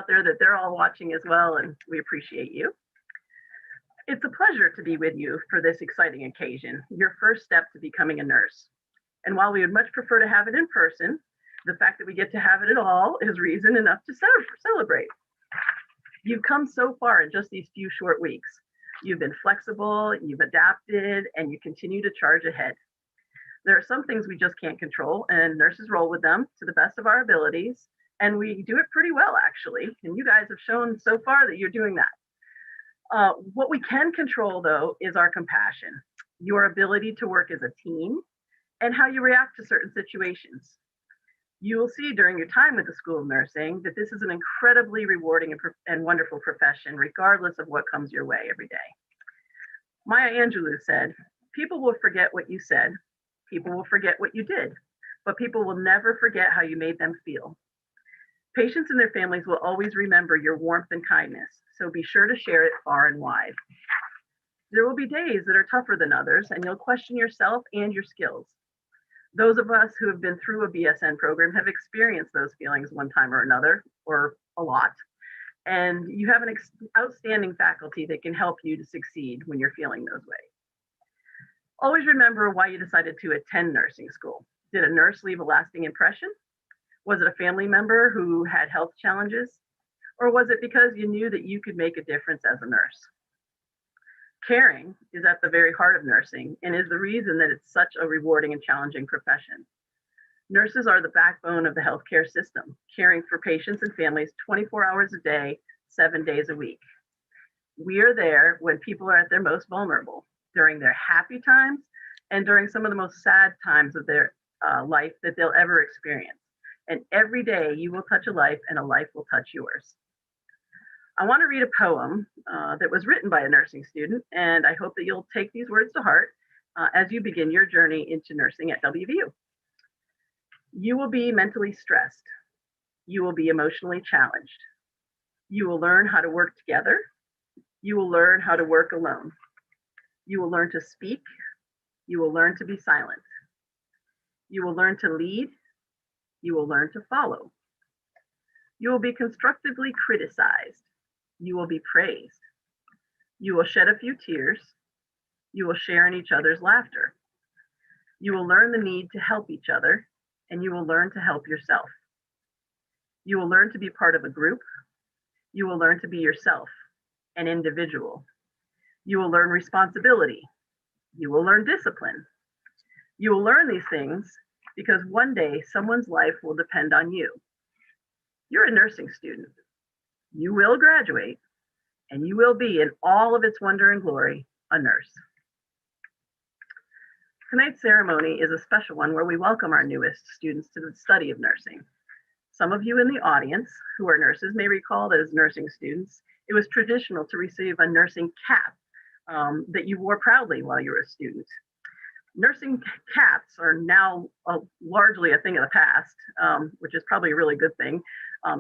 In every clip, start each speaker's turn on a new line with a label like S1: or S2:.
S1: there that they're all watching as well, and we appreciate you. It's a pleasure to be with you for this exciting occasion, your first step to becoming a nurse. And while we would much prefer to have it in person, the fact that we get to have it at all is reason enough to celebrate. You've come so far in just these few short weeks. You've been flexible, you've adapted, and you continue to charge ahead. There are some things we just can't control, and nurses roll with them to the best of our abilities, and we do it pretty well, actually. And you guys have shown so far that you're doing that. What we can control, though, is our compassion, your ability to work as a team, and how you react to certain situations. You will see during your time with the School of Nursing that this is an incredibly rewarding and wonderful profession, regardless of what comes your way every day. Maya Angelou said, "People will forget what you said, people will forget what you did, but people will never forget how you made them feel." Patients and their families will always remember your warmth and kindness, so be sure to share it far and wide. There will be days that are tougher than others, and you'll question yourself and your skills. Those of us who have been through a BSN program have experienced those feelings one time or another, or a lot. And you have an outstanding faculty that can help you to succeed when you're feeling those ways. Always remember why you decided to attend nursing school. Did a nurse leave a lasting impression? Was it a family member who had health challenges? Or was it because you knew that you could make a difference as a nurse? Caring is at the very heart of nursing and is the reason that it's such a rewarding and challenging profession. Nurses are the backbone of the healthcare system, caring for patients and families 24 hours a day, 7 days a week. We are there when people are at their most vulnerable, during their happy times and during some of the most sad times of their life that they'll ever experience. And every day you will touch a life and a life will touch yours. I want to read a poem that was written by a nursing student, and I hope that you'll take these words to heart as you begin your journey into nursing at WVU. You will be mentally stressed. You will be emotionally challenged. You will learn how to work together. You will learn how to work alone. You will learn to speak. You will learn to be silent. You will learn to lead. You will learn to follow. You will be constructively criticized. You will be praised. You will shed a few tears. You will share in each other's laughter. You will learn the need to help each other, and you will learn to help yourself. You will learn to be part of a group. You will learn to be yourself, an individual. You will learn responsibility. You will learn discipline. You will learn these things because one day someone's life will depend on you. You're a nursing student. You will graduate, and you will be, in all of its wonder and glory, a nurse. Tonight's ceremony is a special one where we welcome our newest students to the study of nursing. Some of you in the audience who are nurses may recall that as nursing students, it was traditional to receive a nursing cap that you wore proudly while you were a student. Nursing caps are now largely a thing of the past, which is probably a really good thing.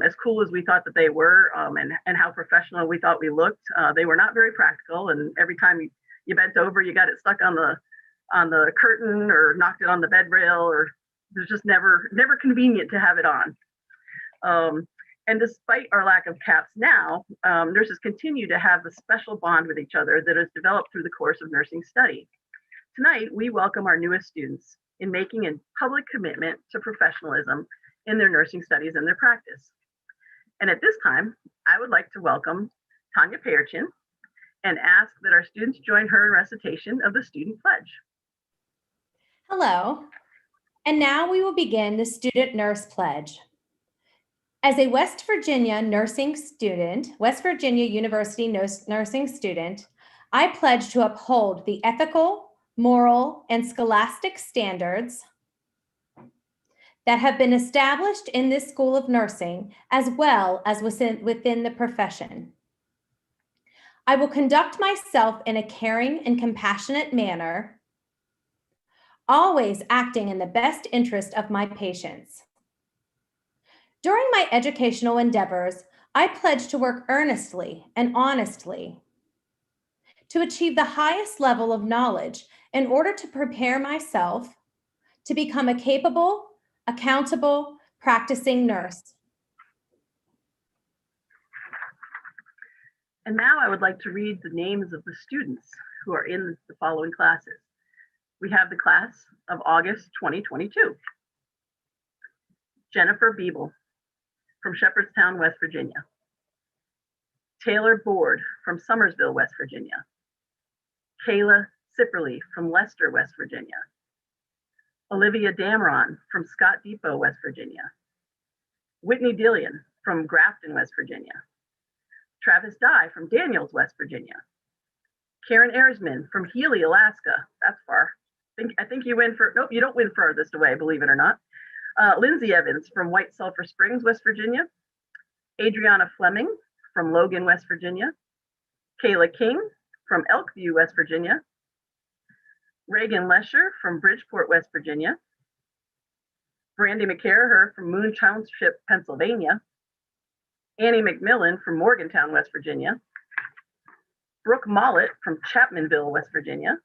S1: As cool as we thought that they were and how professional we thought we looked, they were not very practical. And every time you bent over, you got it stuck on the curtain or knocked it on the bed rail, or it was just never convenient to have it on. And despite our lack of caps now, nurses continue to have a special bond with each other that is developed through the course of nursing study. Tonight, we welcome our newest students in making a public commitment to professionalism in their nursing studies and their practice. And at this time, I would like to welcome Tanya Pearchin and ask that our students join her in recitation of the Student Pledge.
S2: Hello, and now we will begin the Student Nurse Pledge. As a West Virginia University nursing student, I pledge to uphold the ethical, moral, and scholastic standards that have been established in this School of Nursing, as well as within the profession. I will conduct myself in a caring and compassionate manner, always acting in the best interest of my patients. During my educational endeavors, I pledge to work earnestly and honestly to achieve the highest level of knowledge in order to prepare myself to become a capable, accountable, practicing nurse.
S1: And now I would like to read the names of the students who are in the following classes. We have the class of August 2022. Jennifer Biebel from Shepherdstown, West Virginia. Taylor Board from Summersville, West Virginia. Kayla Sipperly from Leicester, West Virginia. Olivia Damron from Scott Depot, West Virginia. Whitney Dillion from Grafton, West Virginia. Travis Dye from Daniels, West Virginia. Karen Ersman from Healy, Alaska. That's far. I think you win for, nope, you don't win furthest away, believe it or not. Lindsay Evans from White Sulphur Springs, West Virginia. Adriana Fleming from Logan, West Virginia. Kayla King from Elkview, West Virginia. Reagan Lesher from Bridgeport, West Virginia. Brandy McCarraher from Moon Township, Pennsylvania. Annie McMillan from Morgantown, West Virginia. Brooke Mollett from Chapmanville, West Virginia.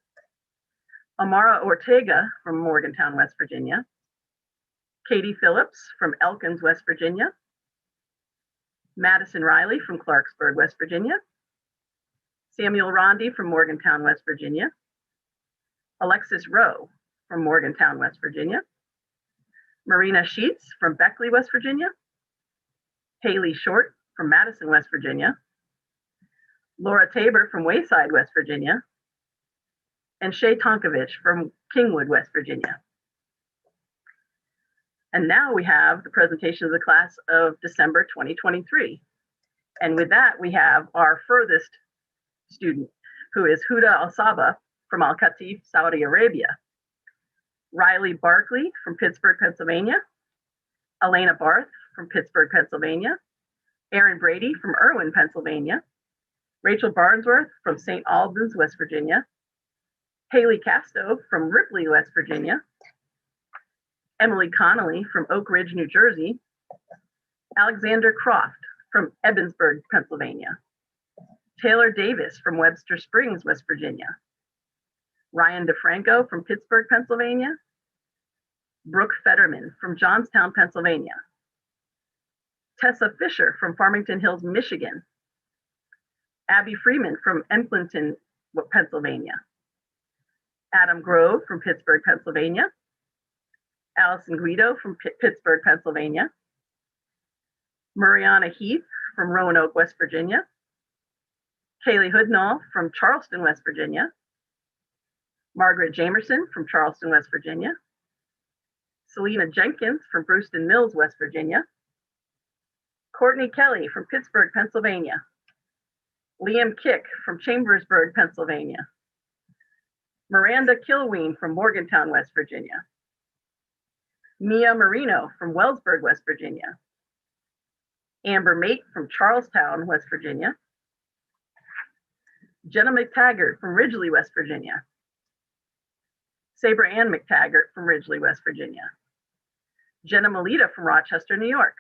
S1: Amara Ortega from Morgantown, West Virginia. Katie Phillips from Elkins, West Virginia. Madison Riley from Clarksburg, West Virginia. Samuel Rondi from Morgantown, West Virginia. Alexis Rowe from Morgantown, West Virginia. Marina Sheets from Beckley, West Virginia. Haley Short from Madison, West Virginia. Laura Tabor from Wayside, West Virginia. And Shay Tonkovich from Kingwood, West Virginia. And now we have the presentation of the class of December 2023. And with that, we have our furthest student, who is Huda Al-Saba from Al Khatif, Saudi Arabia. Riley Barkley from Pittsburgh, Pennsylvania. Elena Barth from Pittsburgh, Pennsylvania. Aaron Brady from Irwin, Pennsylvania. Rachel Barnsworth from St. Albans, West Virginia. Haley Casto from Ripley, West Virginia. Emily Connolly from Oak Ridge, New Jersey. Alexander Croft from Ebensburg, Pennsylvania. Taylor Davis from Webster Springs, West Virginia. Ryan DeFranco from Pittsburgh, Pennsylvania. Brooke Fetterman from Johnstown, Pennsylvania. Tessa Fisher from Farmington Hills, Michigan. Abby Freeman from Emplinton, Pennsylvania. Adam Grove from Pittsburgh, Pennsylvania. Allison Guido from Pittsburgh, Pennsylvania. Mariana Heath from Roanoke, West Virginia. Kaylee Hoodnall from Charleston, West Virginia. Margaret Jamerson from Charleston, West Virginia. Selena Jenkins from Brewston Mills, West Virginia. Courtney Kelly from Pittsburgh, Pennsylvania. Liam Kick from Chambersburg, Pennsylvania. Miranda Kilween from Morgantown, West Virginia. Mia Marino from Wellsburg, West Virginia. Amber Mate from Charlestown, West Virginia. Jenna McTaggart from Ridgely, West Virginia. Sabre Ann McTaggart from Ridgely, West Virginia. Jenna Melita from Rochester, New York.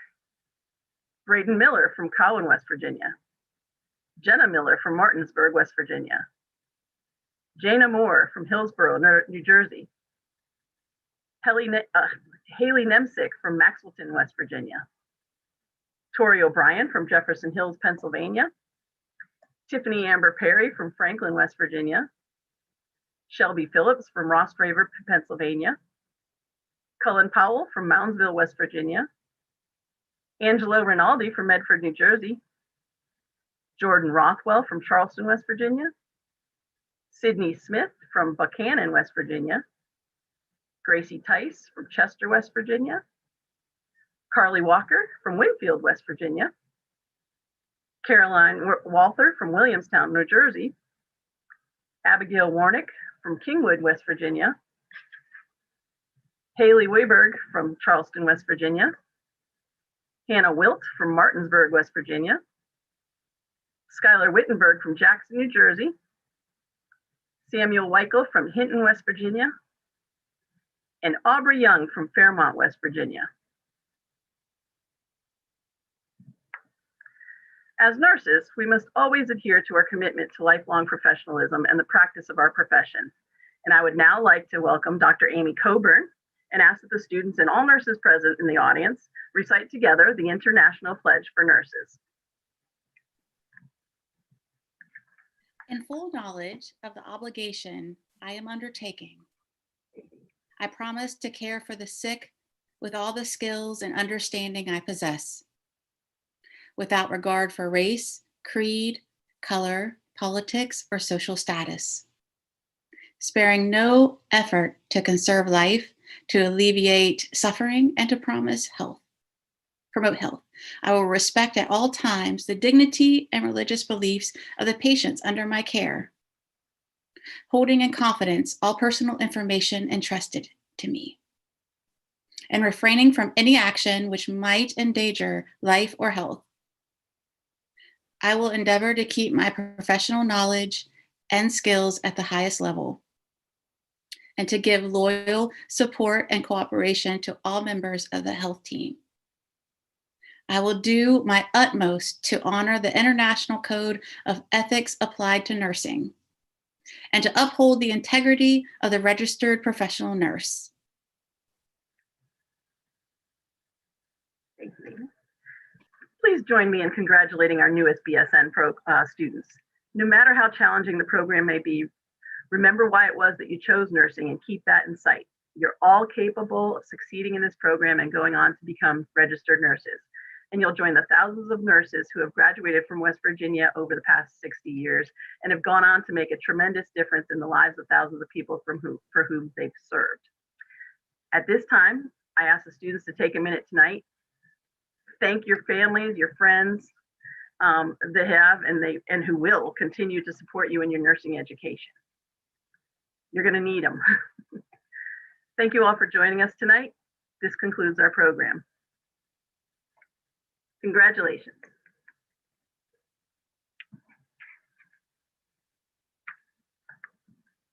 S1: Braden Miller from Cowan, West Virginia. Jenna Miller from Martinsburg, West Virginia. Jana Moore from Hillsborough, New Jersey. Haley Nemsick from Maxwellton, West Virginia. Tori O'Brien from Jefferson Hills, Pennsylvania. Tiffany Amber Perry from Franklin, West Virginia. Shelby Phillips from Rostraver, Pennsylvania. Cullen Powell from Moundsville, West Virginia. Angelo Rinaldi from Medford, New Jersey. Jordan Rothwell from Charleston, West Virginia. Sydney Smith from Buchanan, West Virginia. Gracie Tice from Chester, West Virginia. Carly Walker from Winfield, West Virginia. Caroline Walther from Williamstown, New Jersey. Abigail Warnick from Kingwood, West Virginia. Haley Weiberg from Charleston, West Virginia. Hannah Wilt from Martinsburg, West Virginia. Skylar Wittenberg from Jackson, New Jersey. Samuel Weichel from Hinton, West Virginia. And Aubrey Young from Fairmont, West Virginia. As nurses, we must always adhere to our commitment to lifelong professionalism and the practice of our profession. And I would now like to welcome Dr. Amy Coburn and ask that the students and all nurses present in the audience recite together the International Pledge for Nurses.
S3: In full knowledge of the obligation I am undertaking, I promise to care for the sick with all the skills and understanding I possess, without regard for race, creed, color, politics, or social status, sparing no effort to conserve life, to alleviate suffering, and to promote health. I will respect at all times the dignity and religious beliefs of the patients under my care, holding in confidence all personal information entrusted to me, and refraining from any action which might endanger life or health. I will endeavor to keep my professional knowledge and skills at the highest level, and to give loyal support and cooperation to all members of the health team. I will do my utmost to honor the International Code of Ethics applied to nursing, and to uphold the integrity of the registered professional nurse.
S1: Thank you. Please join me in congratulating our newest BSN students. No matter how challenging the program may be, remember why it was that you chose nursing and keep that in sight. You're all capable of succeeding in this program and going on to become registered nurses. And you'll join the thousands of nurses who have graduated from West Virginia over the past 60 years and have gone on to make a tremendous difference in the lives of thousands of people for whom they've served. At this time, I ask the students to take a minute tonight, thank your families, your friends that have and who will continue to support you in your nursing education. You're going to need them. Thank you all for joining us tonight. This concludes our program. Congratulations.